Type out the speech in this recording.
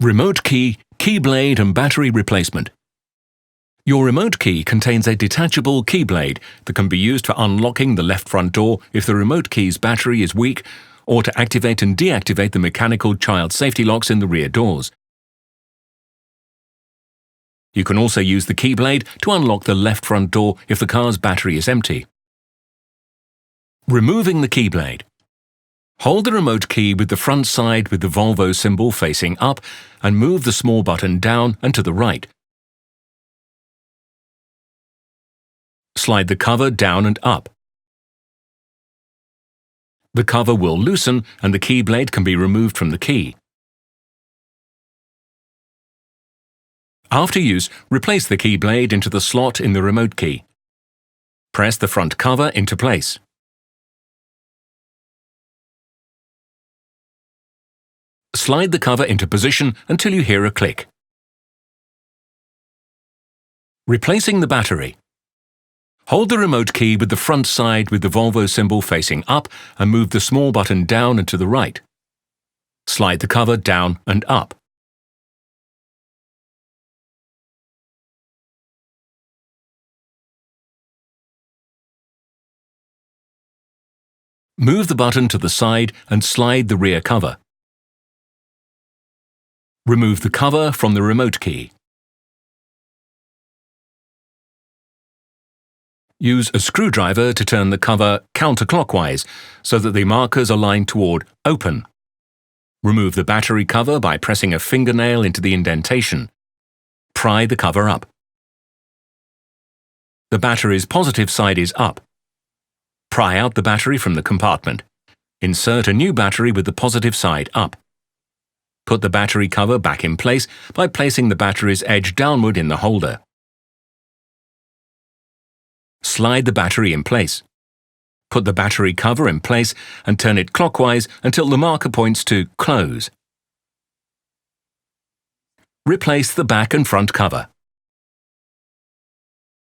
Remote key, key blade and battery replacement. Your remote key contains a detachable key blade that can be used for unlocking the left front door if the remote key's battery is weak, or to activate and deactivate the mechanical child safety locks in the rear doors. You can also use the key blade to unlock the left front door if the car's battery is empty. Removing the key blade. Hold the remote key with the front side with the Volvo symbol facing up and move the small button down and to the right. Slide the cover down and up. The cover will loosen and the key blade can be removed from the key. After use, replace the key blade into the slot in the remote key. Press the front cover into place. Slide the cover into position until you hear a click. Replacing the battery. Hold the remote key with the front side with the Volvo symbol facing up and move the small button down and to the right. Slide the cover down and up. Move the button to the side and slide the rear cover. Remove the cover from the remote key. Use a screwdriver to turn the cover counterclockwise so that the markers align toward open. Remove the battery cover by pressing a fingernail into the indentation. Pry the cover up. The battery's positive side is up. Pry out the battery from the compartment. Insert a new battery with the positive side up. Put the battery cover back in place by placing the battery's edge downward in the holder. Slide the battery in place. Put the battery cover in place and turn it clockwise until the marker points to close. Replace the back and front cover.